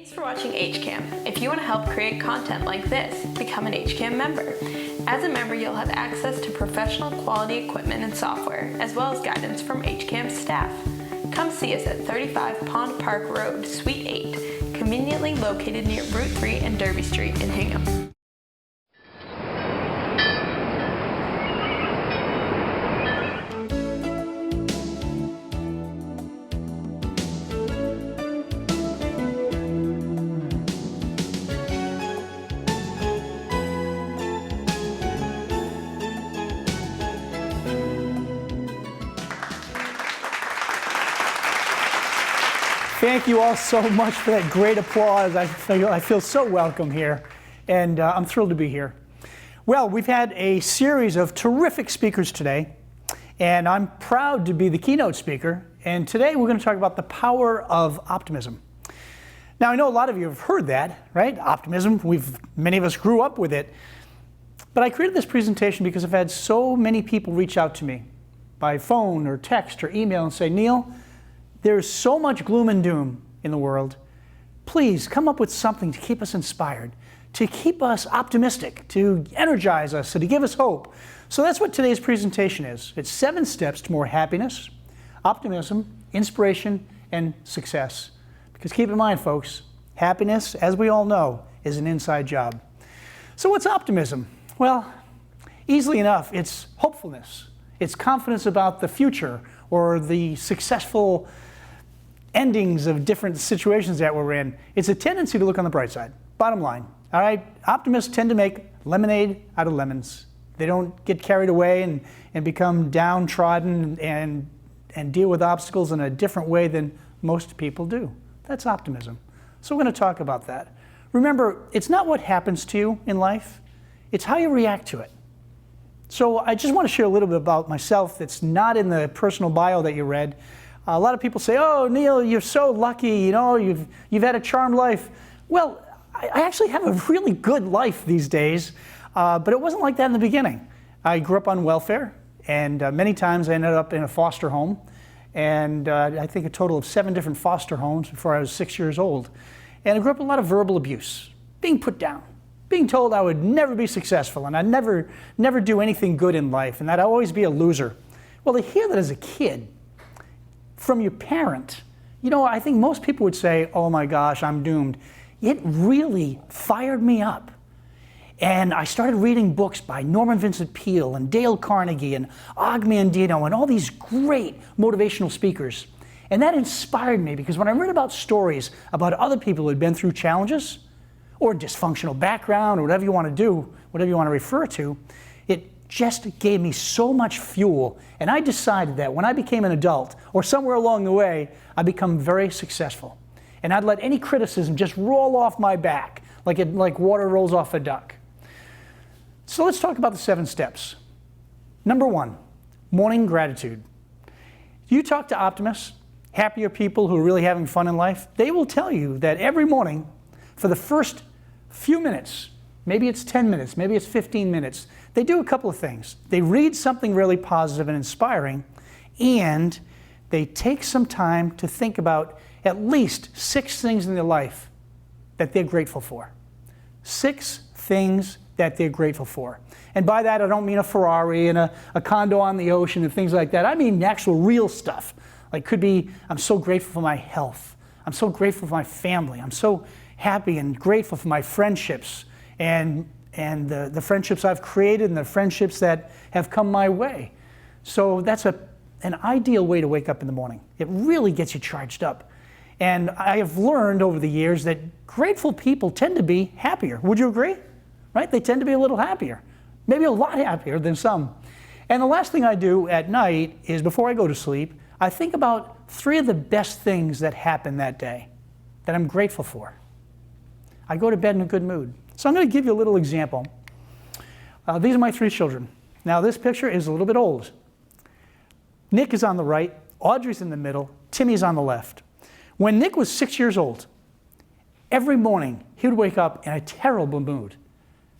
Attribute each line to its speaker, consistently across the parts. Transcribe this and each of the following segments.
Speaker 1: Thanks for watching HCAM. If you want to help create content like this, become an HCAM member. As a member, you'll have access to professional quality equipment and software, as well as guidance from HCAM staff. Come see us at 35 Pond Park Road, Suite 8, conveniently located near Route 3 and Derby Street in Hingham.
Speaker 2: Thank you all so much for that great applause. I feel so welcome here, and I'm thrilled to be here. Well, we've had a series of terrific speakers today, and I'm proud to be the keynote speaker. And today we're going to talk about the power of optimism. Now, I know a lot of you have heard that, right? Optimism. Many of us grew up with it. But I created this presentation because I've had so many people reach out to me by phone or text or email and say, Neil, there's so much gloom and doom in the world. Please come up with something to keep us inspired, to keep us optimistic, to energize us, and to give us hope. So that's what today's presentation is. It's 7 steps to more happiness, optimism, inspiration, and success. Because keep in mind, folks, happiness, as we all know, is an inside job. So what's optimism? Well, easily enough, it's hopefulness. It's confidence about the future or the successful endings of different situations that we're in. It's a tendency to look on the bright side. Bottom line, all right? Optimists tend to make lemonade out of lemons. They don't get carried away and become downtrodden and deal with obstacles in a different way than most people do. That's optimism. So we're going to talk about that. Remember, it's not what happens to you in life, it's how you react to it. So I just want to share a little bit about myself that's not in the personal bio that you read. A lot of people say, oh, Neil, you're so lucky, you know, you've had a charmed life. Well, I actually have a really good life these days, but it wasn't like that in the beginning. I grew up on welfare, and many times I ended up in a foster home, and I think a total of 7 different foster homes before I was 6 years old. And I grew up with a lot of verbal abuse, being put down, being told I would never be successful, and I'd never do anything good in life, and that I'd always be a loser. Well, to hear that as a kid, from your parent, you know, I think most people would say, oh my gosh, I'm doomed. It really fired me up. And I started reading books by Norman Vincent Peale and Dale Carnegie and Og Mandino and all these great motivational speakers. And that inspired me because when I read about stories about other people who had been through challenges or dysfunctional background or whatever you want to do, whatever you want to refer to, it just gave me so much fuel. And I decided that when I became an adult, or somewhere along the way, I'd become very successful. And I'd let any criticism just roll off my back, like water rolls off a duck. So let's talk about the 7 steps. Number 1, morning gratitude. You talk to optimists, happier people who are really having fun in life, they will tell you that every morning, for the first few minutes, maybe it's 10 minutes, maybe it's 15 minutes, they do a couple of things. They read something really positive and inspiring, and they take some time to think about at least 6 things in their life that they're grateful for. 6 things that they're grateful for. And by that, I don't mean a Ferrari and a condo on the ocean and things like that. I mean actual real stuff. Like could be, I'm so grateful for my health. I'm so grateful for my family. I'm so happy and grateful for my friendships and the friendships I've created and the friendships that have come my way. So that's an ideal way to wake up in the morning. It really gets you charged up. And I have learned over the years that grateful people tend to be happier. Would you agree? Right? They tend to be a little happier, maybe a lot happier than some. And the last thing I do at night is before I go to sleep, I think about 3 of the best things that happened that day that I'm grateful for. I go to bed in a good mood. So I'm going to give you a little example. These are my 3 children. Now this picture is a little bit old. Nick is on the right, Audrey's in the middle, Timmy's on the left. When Nick was 6 years old, every morning he would wake up in a terrible mood.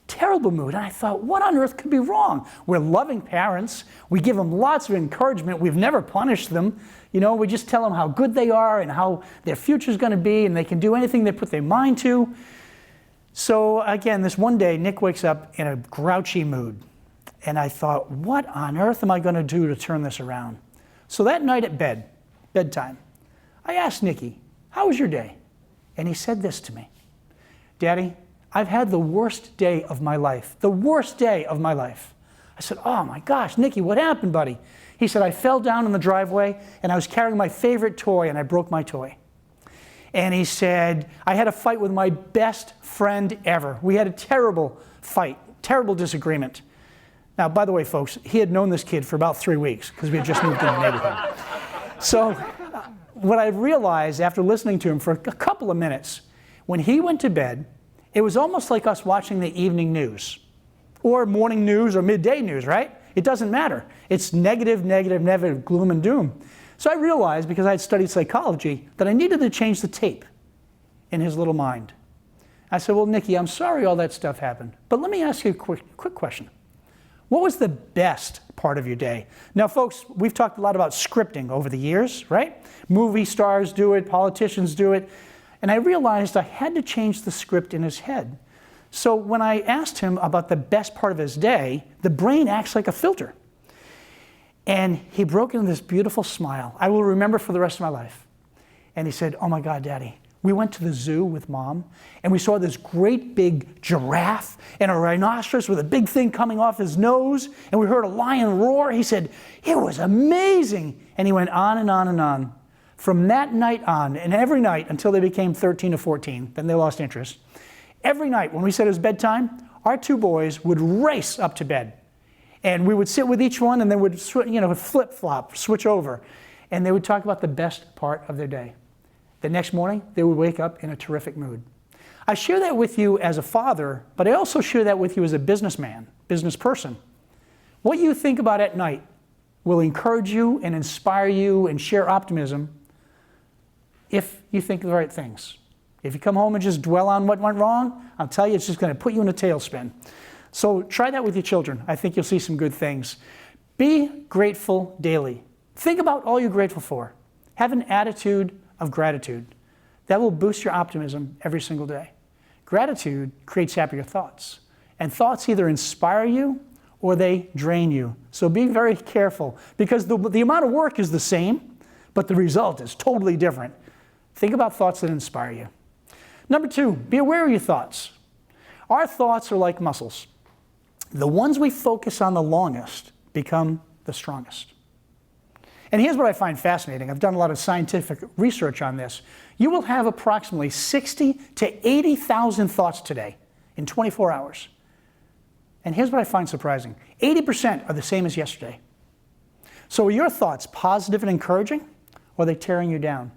Speaker 2: terrible mood. And I thought, what on earth could be wrong? We're loving parents. We give them lots of encouragement. We've never punished them. You know, we just tell them how good they are and how their future's going to be, and they can do anything they put their mind to. So again, this one day, Nick wakes up in a grouchy mood. And I thought, what on earth am I going to do to turn this around? So that night at bedtime, I asked Nicky, how was your day? And he said this to me, Daddy, I've had the worst day of my life, the worst day of my life. I said, oh my gosh, Nicky, what happened, buddy? He said, I fell down in the driveway and I was carrying my favorite toy and I broke my toy. And he said, I had a fight with my best friend ever. We had a terrible fight, terrible disagreement. Now, by the way, folks, he had known this kid for about 3 weeks because we had just moved in the neighborhood. So what I realized after listening to him for a couple of minutes, when he went to bed, it was almost like us watching the evening news or morning news or midday news, right? It doesn't matter. It's negative, negative, negative, gloom and doom. So I realized, because I had studied psychology, that I needed to change the tape in his little mind. I said, well, Nicky, I'm sorry all that stuff happened, but let me ask you a quick question. What was the best part of your day? Now, folks, we've talked a lot about scripting over the years, right? Movie stars do it, politicians do it. And I realized I had to change the script in his head. So when I asked him about the best part of his day, the brain acts like a filter. And he broke into this beautiful smile I will remember for the rest of my life. And he said, oh my God, Daddy, we went to the zoo with Mom, and we saw this great big giraffe and a rhinoceros with a big thing coming off his nose, and we heard a lion roar. He said, it was amazing. And he went on and on and on. From that night on, and every night until they became 13 or 14, then they lost interest, every night when we said it was bedtime, our two boys would race up to bed. And we would sit with each one and they would flip-flop, switch over. And they would talk about the best part of their day. The next morning, they would wake up in a terrific mood. I share that with you as a father, but I also share that with you as a businessman, business person. What you think about at night will encourage you and inspire you and share optimism if you think the right things. If you come home and just dwell on what went wrong, I'll tell you, it's just going to put you in a tailspin. So try that with your children. I think you'll see some good things. Be grateful daily. Think about all you're grateful for. Have an attitude of gratitude. That will boost your optimism every single day. Gratitude creates happier thoughts. And thoughts either inspire you or they drain you. So be very careful, because the amount of work is the same, but the result is totally different. Think about thoughts that inspire you. Number 2, be aware of your thoughts. Our thoughts are like muscles. The ones we focus on the longest become the strongest. And here's what I find fascinating. I've done a lot of scientific research on this. You will have approximately 60 to 80,000 thoughts today in 24 hours. And here's what I find surprising. 80% are the same as yesterday. So are your thoughts positive and encouraging, or are they tearing you down?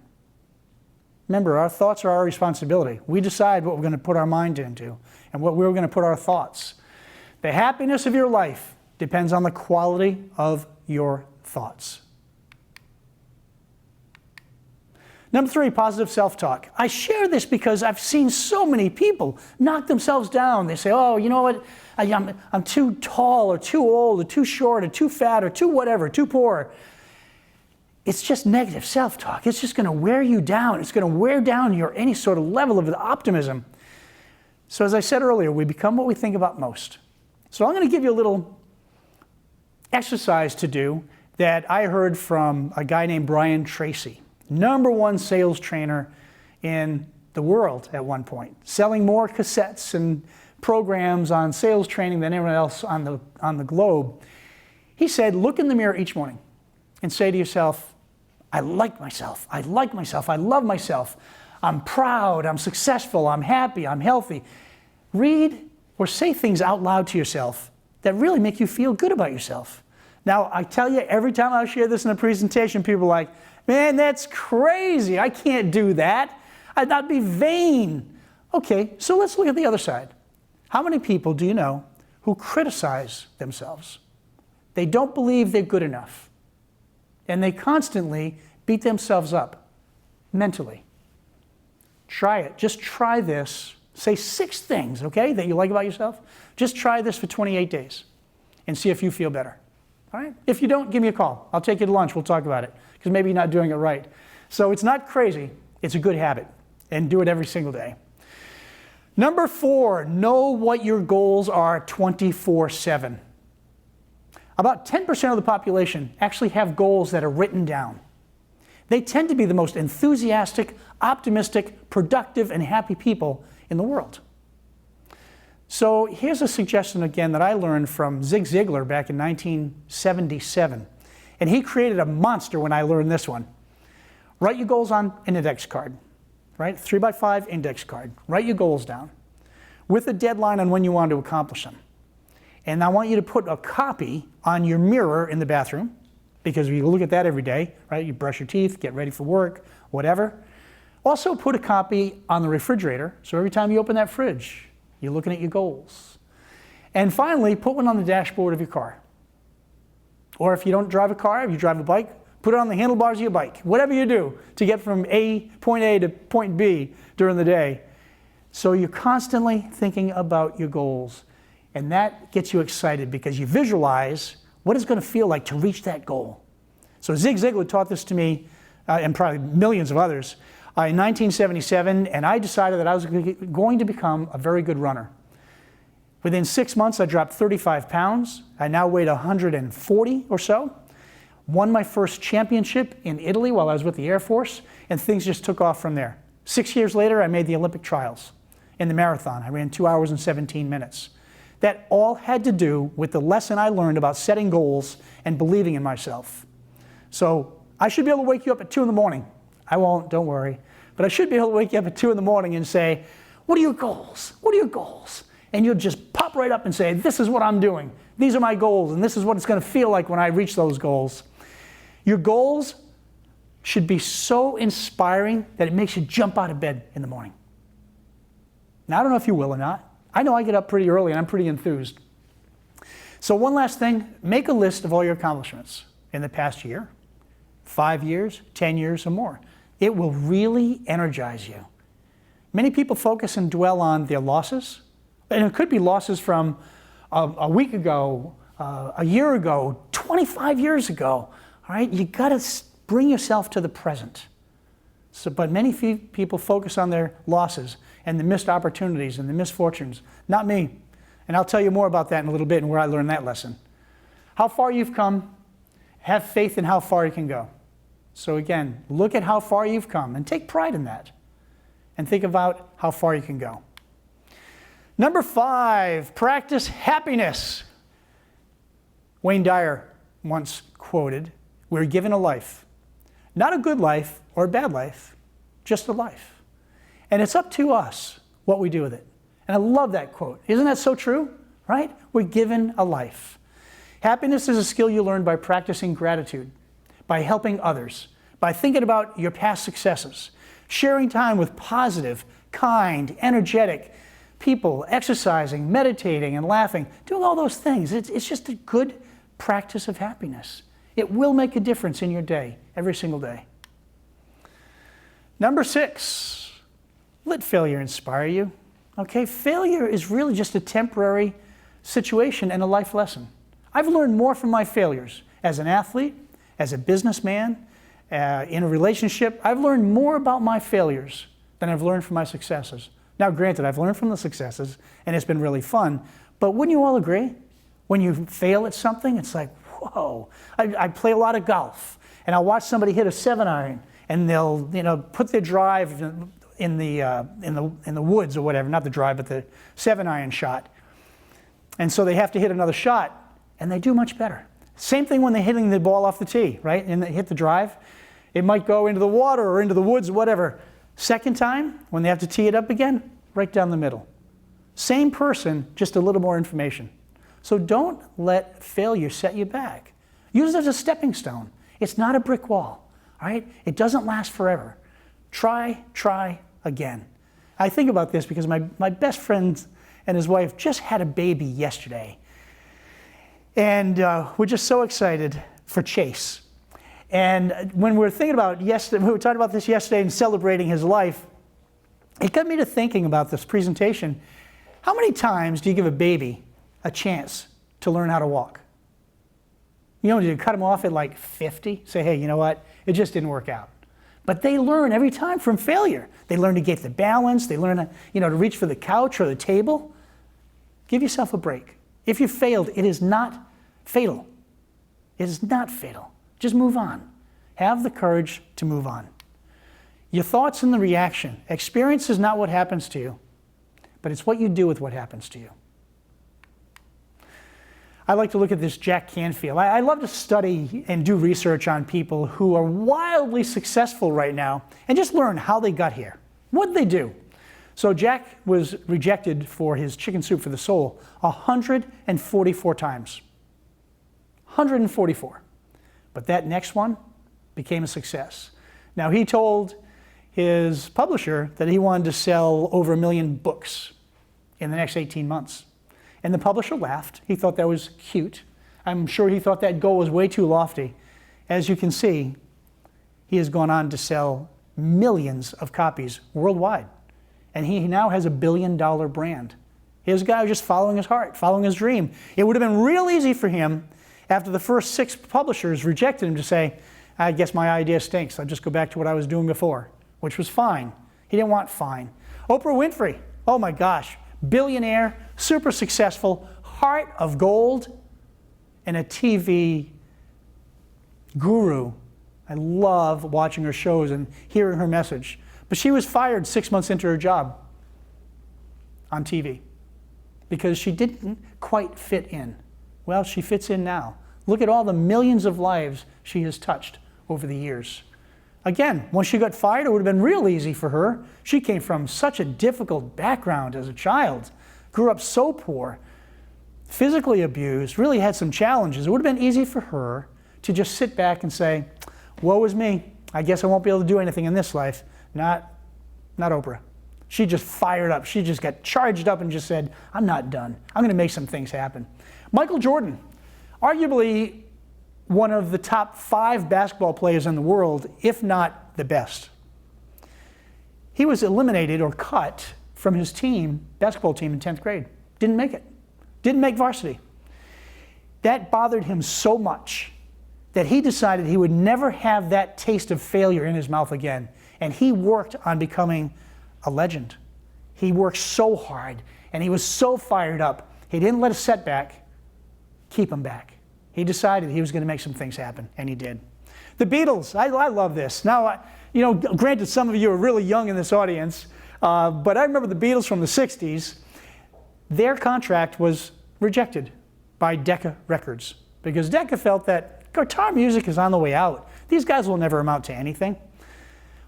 Speaker 2: Remember, our thoughts are our responsibility. We decide what we're going to put our mind into and what we're going to put our thoughts. The happiness of your life depends on the quality of your thoughts. Number 3, positive self-talk. I share this because I've seen so many people knock themselves down. They say, oh, you know what, I'm too tall or too old or too short or too fat or too whatever, too poor. It's just negative self-talk. It's just going to wear you down. It's going to wear down your any sort of level of optimism. So as I said earlier, we become what we think about most. So I'm going to give you a little exercise to do that I heard from a guy named Brian Tracy, #1 sales trainer in the world at one point, selling more cassettes and programs on sales training than anyone else on the globe. He said, look in the mirror each morning and say to yourself, I like myself, I like myself, I love myself, I'm proud, I'm successful, I'm happy, I'm healthy. Read or say things out loud to yourself that really make you feel good about yourself. Now, I tell you, every time I share this in a presentation, people are like, man, that's crazy, I can't do that. I'd be vain. Okay, so let's look at the other side. How many people do you know who criticize themselves? They don't believe they're good enough. And they constantly beat themselves up mentally. Try it. Just try this Say 6 things, okay, that you like about yourself. Just try this for 28 days and see if you feel better. All right? If you don't, give me a call. I'll take you to lunch. We'll talk about it because maybe you're not doing it right. So it's not crazy. It's a good habit, and do it every single day. Number 4, know what your goals are 24/7. About 10% of the population actually have goals that are written down. They tend to be the most enthusiastic, optimistic, productive, and happy people in the world. So here's a suggestion again that I learned from Zig Ziglar back in 1977. And he created a monster when I learned this one. Write your goals on an index card, right? 3x5 index card. Write your goals down with a deadline on when you want to accomplish them. And I want you to put a copy on your mirror in the bathroom, because you look at that every day, right? You brush your teeth, get ready for work, whatever. Also put a copy on the refrigerator, so every time you open that fridge, you're looking at your goals. And finally, put one on the dashboard of your car. Or if you don't drive a car, if you drive a bike, put it on the handlebars of your bike. Whatever you do to get from point A to point B during the day. So you're constantly thinking about your goals. And that gets you excited because you visualize what it's going to feel like to reach that goal. So Zig Ziglar taught this to me, and probably millions of others, in 1977, and I decided that I was going to become a very good runner. Within 6 months, I dropped 35 pounds. I now weighed 140 or so. Won my first championship in Italy while I was with the Air Force, and things just took off from there. 6 years later, I made the Olympic trials in the marathon. I ran 2 hours and 17 minutes. That all had to do with the lesson I learned about setting goals and believing in myself. So I should be able to wake you up at 2 in the morning. I won't, don't worry. But I should be able to wake you up at 2 in the morning and say, what are your goals? What are your goals? And you'll just pop right up and say, this is what I'm doing. These are my goals, and this is what it's going to feel like when I reach those goals. Your goals should be so inspiring that it makes you jump out of bed in the morning. Now, I don't know if you will or not. I know I get up pretty early, and I'm pretty enthused. So one last thing, make a list of all your accomplishments in the past year, 5 years, 10 years, or more. It will really energize you. Many people focus and dwell on their losses, and it could be losses from a week ago, a year ago, 25 years ago. All right, you got to bring yourself to the present. So, but many people focus on their losses and the missed opportunities and the misfortunes. Not me. And I'll tell you more about that in a little bit and where I learned that lesson. How far you've come, have faith in how far you can go. So again, look at how far you've come and take pride in that. And think about how far you can go. Number 5, practice happiness. Wayne Dyer once quoted, we're given a life. Not a good life or a bad life, just a life. And it's up to us what we do with it. And I love that quote. Isn't that so true? Right? We're given a life. Happiness is a skill you learn by practicing gratitude, by helping others, by thinking about your past successes, sharing time with positive, kind, energetic people, exercising, meditating, and laughing, doing all those things. It's just a good practice of happiness. It will make a difference in your day, every single day. Number 6, let failure inspire you. Okay, failure is really just a temporary situation and a life lesson. I've learned more from my failures as an athlete, as a businessman, in a relationship. I've learned more about my failures than I've learned from my successes. Now, granted, I've learned from the successes, and it's been really fun, but wouldn't you all agree? When you fail at something, it's like, whoa. I play a lot of golf, and I'll watch somebody hit a 7-iron, and they'll, put their drive in the woods or whatever, not the drive, but the 7-iron shot. And so they have to hit another shot, and they do much better. Same thing when they're hitting the ball off the tee, right? And they hit the drive. It might go into the water or into the woods, whatever. Second time, when they have to tee it up again, right down the middle. Same person, just a little more information. So don't let failure set you back. Use it as a stepping stone. It's not a brick wall, all right? It doesn't last forever. Try again. I think about this because my best friend and his wife just had a baby yesterday. And we're just so excited for Chase. And when we were thinking about yesterday, we were talking about this yesterday and celebrating his life, it got me to thinking about this presentation. How many times do you give a baby a chance to learn how to walk? You know, do you cut them off at like 50? Say, hey, you know what? It just didn't work out. But they learn every time from failure. They learn to get the balance. They learn to, to reach for the couch or the table. Give yourself a break. If you failed, it is not fatal. It is not fatal. Just move on. Have the courage to move on. Your thoughts and the reaction. Experience is not what happens to you, but it's what you do with what happens to you. I like to look at this Jack Canfield. I love to study and do research on people who are wildly successful right now and just learn how they got here. What did they do? So Jack was rejected for his chicken soup for the soul 144 times. 144. But that next one became a success. Now, he told his publisher that he wanted to sell over 1 million books in the next 18 months. And the publisher laughed. He thought that was cute. I'm sure he thought that goal was way too lofty. As you can see, he has gone on to sell millions of copies worldwide. And he now has a $1 billion brand. His guy was just following his heart, following his dream. It would have been real easy for him, after the first 6 publishers rejected him, to say, I guess my idea stinks. I'll just go back to what I was doing before, which was fine. He didn't want fine. Oprah Winfrey, oh my gosh, billionaire, super successful, heart of gold, and a TV guru. I love watching her shows and hearing her message. But she was fired 6 months into her job on TV because she didn't quite fit in. Well, she fits in now. Look at all the millions of lives she has touched over the years. Again, once she got fired, it would have been real easy for her. She came from such a difficult background as a child, grew up so poor, physically abused, really had some challenges. It would have been easy for her to just sit back and say, woe is me. I guess I won't be able to do anything in this life. Not Oprah. She just fired up. She just got charged up and just said, I'm not done. I'm going to make some things happen. Michael Jordan, arguably one of the top 5 basketball players in the world, if not the best. He was eliminated or cut from his team, basketball team in 10th grade. Didn't make it. Didn't make varsity. That bothered him so much that he decided he would never have that taste of failure in his mouth again. And he worked on becoming a legend. He worked so hard, and he was so fired up. He didn't let a setback keep him back. He decided he was going to make some things happen, and he did. The Beatles, I love this. Now, granted, some of you are really young in this audience, but I remember the Beatles from the 60s. Their contract was rejected by Decca Records because Decca felt that guitar music is on the way out. These guys will never amount to anything.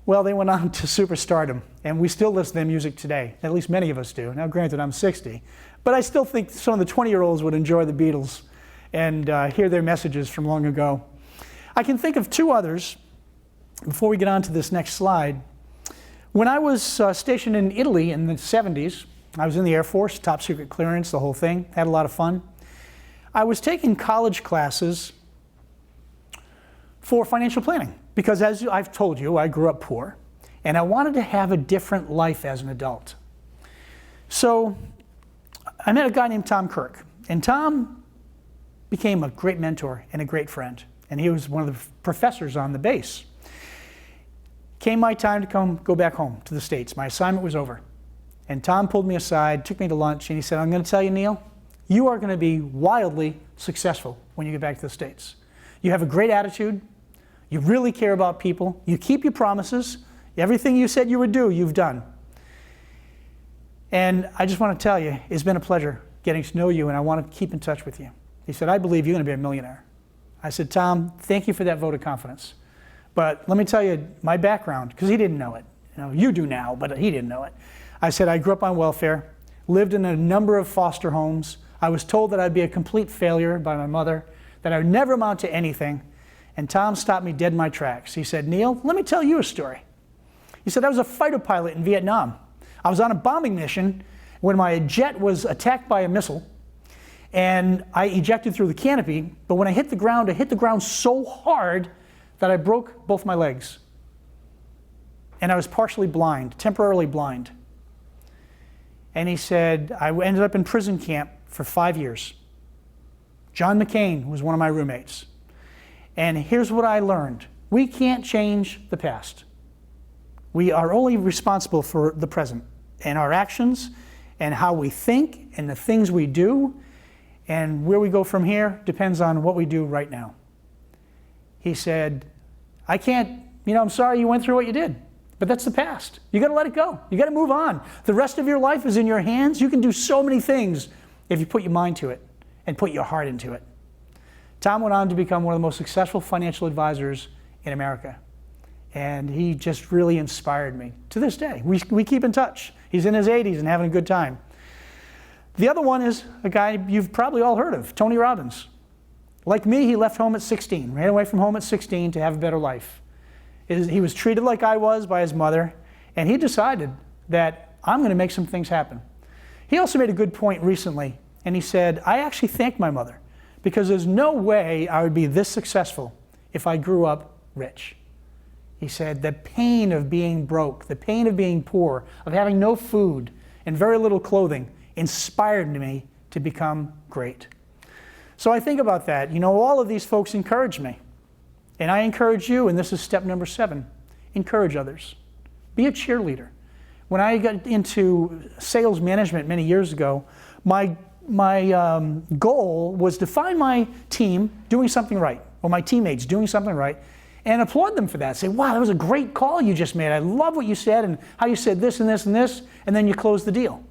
Speaker 2: Well, they went on to superstardom, and we still listen to their music today. At least many of us do. Now, granted, I'm 60, but I still think some of the 20-year-olds would enjoy the Beatles and hear their messages from long ago. I can think of 2 others before we get on to this next slide. When I was stationed in Italy in the 70s, I was in the Air Force, top secret clearance, the whole thing, had a lot of fun. I was taking college classes for financial planning because, as I've told you, I grew up poor and I wanted to have a different life as an adult. So I met a guy named Tom Kirk, and Tom became a great mentor and a great friend, and he was one of the professors on the base. Came my time to go back home to the States. My assignment was over. And Tom pulled me aside, took me to lunch, and he said, I'm going to tell you, Neil, you are going to be wildly successful when you get back to the States. You have a great attitude. You really care about people. You keep your promises. Everything you said you would do, you've done. And I just want to tell you, it's been a pleasure getting to know you, and I want to keep in touch with you. He said, I believe you're going to be a millionaire. I said, Tom, thank you for that vote of confidence. But let me tell you my background, because he didn't know it. You do now, but he didn't know it. I said, I grew up on welfare, lived in a number of foster homes. I was told that I'd be a complete failure by my mother, that I would never amount to anything. And Tom stopped me dead in my tracks. He said, Neil, let me tell you a story. He said, I was a fighter pilot in Vietnam. I was on a bombing mission when my jet was attacked by a missile, and I ejected through the canopy, but when I hit the ground so hard that I broke both my legs. And I was partially blind, temporarily blind. And he said, I ended up in prison camp for 5 years. John McCain was one of my roommates. And here's what I learned. We can't change the past. We are only responsible for the present and our actions and how we think and the things we do. And where we go from here depends on what we do right now. He said, I'm sorry you went through what you did, but that's the past. You got to let it go. You got to move on. The rest of your life is in your hands. You can do so many things if you put your mind to it and put your heart into it. Tom went on to become one of the most successful financial advisors in America. And he just really inspired me to this day. We keep in touch. He's in his 80s and having a good time. The other one is a guy you've probably all heard of, Tony Robbins. Like me, he left home at 16, ran away from home at 16 to have a better life. He was treated like I was by his mother, and he decided that I'm going to make some things happen. He also made a good point recently, and he said, I actually thank my mother because there's no way I would be this successful if I grew up rich. He said, the pain of being broke, the pain of being poor, of having no food and very little clothing inspired me to become great. So I think about that. All of these folks encourage me. And I encourage you, and this is step number 7, encourage others. Be a cheerleader. When I got into sales management many years ago, my goal was to find my team doing something right, or my teammates doing something right, and applaud them for that. Say, wow, that was a great call you just made. I love what you said and how you said this and this and this, and then you close the deal.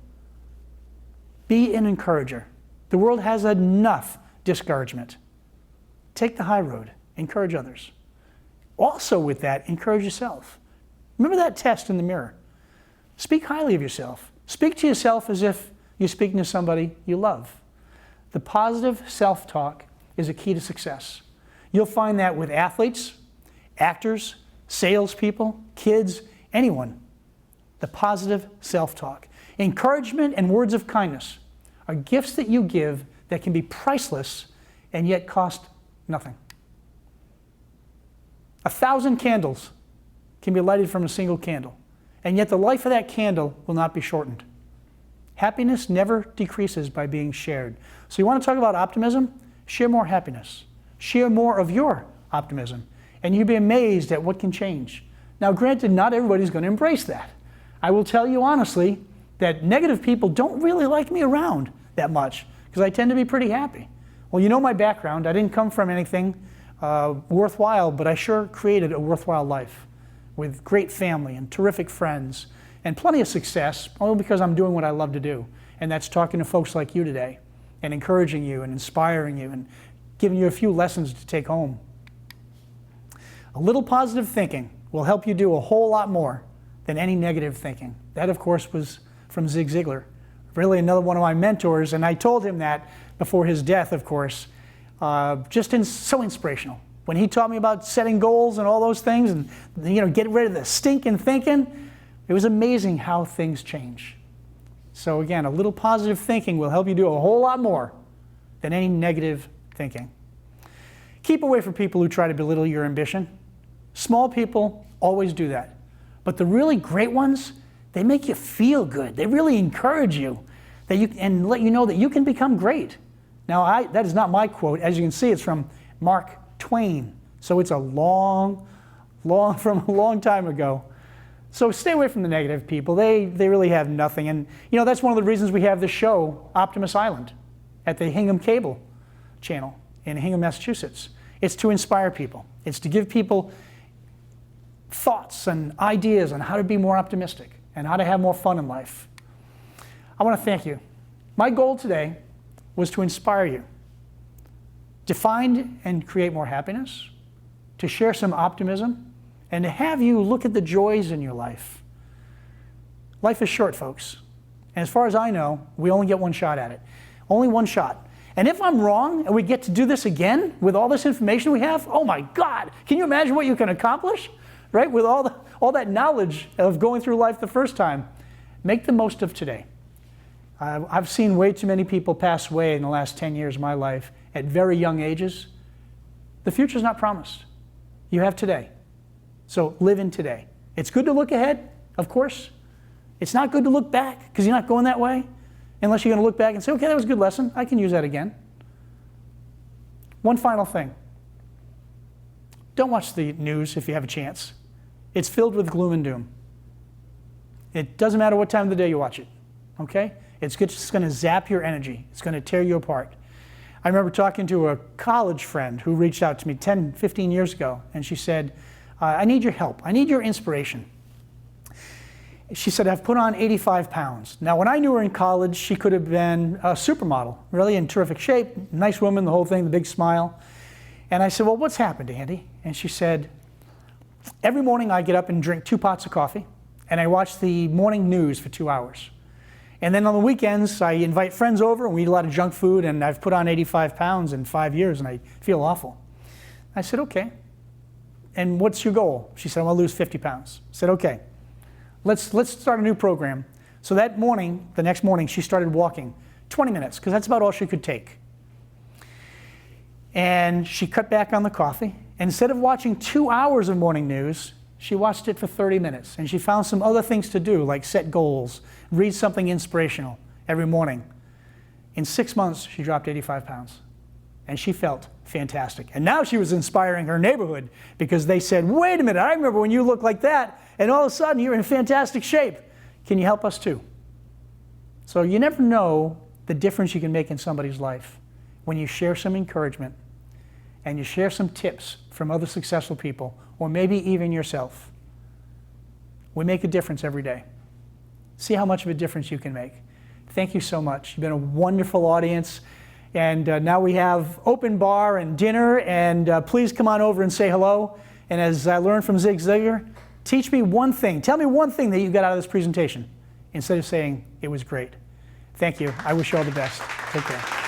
Speaker 2: Be an encourager. The world has enough discouragement. Take the high road. Encourage others. Also with that, encourage yourself. Remember that test in the mirror. Speak highly of yourself. Speak to yourself as if you're speaking to somebody you love. The positive self-talk is a key to success. You'll find that with athletes, actors, salespeople, kids, anyone. The positive self-talk. Encouragement and words of kindness are gifts that you give that can be priceless and yet cost nothing. 1,000 candles can be lighted from a single candle, and yet the life of that candle will not be shortened. Happiness never decreases by being shared. So you want to talk about optimism? Share more happiness. Share more of your optimism, and you'll be amazed at what can change. Now, granted, not everybody's going to embrace that. I will tell you honestly that negative people don't really like me around that much because I tend to be pretty happy. Well, you know my background. I didn't come from anything worthwhile, but I sure created a worthwhile life with great family and terrific friends and plenty of success, only because I'm doing what I love to do. And that's talking to folks like you today and encouraging you and inspiring you and giving you a few lessons to take home. A little positive thinking will help you do a whole lot more than any negative thinking. That, of course, was from Zig Ziglar, really another one of my mentors, and I told him that before his death, of course. So inspirational. When he taught me about setting goals and all those things and getting rid of the stinking thinking, it was amazing how things change. So again, a little positive thinking will help you do a whole lot more than any negative thinking. Keep away from people who try to belittle your ambition. Small people always do that. But the really great ones, they make you feel good. They really encourage you and let you know that you can become great. Now, that is not my quote. As you can see, it's from Mark Twain. So it's from a long time ago. So stay away from the negative people. They really have nothing. And, that's one of the reasons we have this show, Optimist Island, at the Hingham Cable Channel in Hingham, Massachusetts. It's to inspire people. It's to give people thoughts and ideas on how to be more optimistic and how to have more fun in life. I want to thank you. My goal today was to inspire you, to find and create more happiness, to share some optimism, and to have you look at the joys in your life. Life is short, folks. And as far as I know, we only get one shot at it. Only one shot. And if I'm wrong and we get to do this again with all this information we have, oh my God, can you imagine what you can accomplish? Right? With all that knowledge of going through life the first time. Make the most of today. I've seen way too many people pass away in the last 10 years of my life at very young ages. The future's not promised. You have today. So live in today. It's good to look ahead, of course, It's not good to look back because you're not going that way unless you're going to look back and say, okay, that was a good lesson. I can use that again. One final thing. Don't watch the news if you have a chance. It's filled with gloom and doom. It doesn't matter what time of the day you watch it, okay? It's just going to zap your energy. It's going to tear you apart. I remember talking to a college friend who reached out to me 10, 15 years ago, and she said, I need your help. I need your inspiration. She said, I've put on 85 pounds. Now, when I knew her in college, she could have been a supermodel, really in terrific shape, nice woman, the whole thing, the big smile. And I said, well, what's happened, Andy? And she said, every morning I get up and drink 2 pots of coffee, and I watch the morning news for 2 hours. And then on the weekends, I invite friends over, and we eat a lot of junk food, and I've put on 85 pounds in 5 years, and I feel awful. I said, okay. And what's your goal? She said, I want to lose 50 pounds. I said, okay, let's start a new program. So that morning, the next morning, she started walking 20 minutes, because that's about all she could take. And she cut back on the coffee. And instead of watching 2 hours of morning news, she watched it for 30 minutes. And she found some other things to do, like set goals, read something inspirational every morning. In 6 months, she dropped 85 pounds. And she felt fantastic. And now she was inspiring her neighborhood because they said, wait a minute, I remember when you looked like that, and all of a sudden you're in fantastic shape. Can you help us too? So you never know the difference you can make in somebody's life when you share some encouragement and you share some tips from other successful people, or maybe even yourself. We make a difference every day. See how much of a difference you can make. Thank you so much. You've been a wonderful audience. And now we have open bar and dinner, and please come on over and say hello. And as I learned from Zig Ziglar, teach me one thing. Tell me one thing that you got out of this presentation instead of saying it was great. Thank you. I wish you all the best. Take care.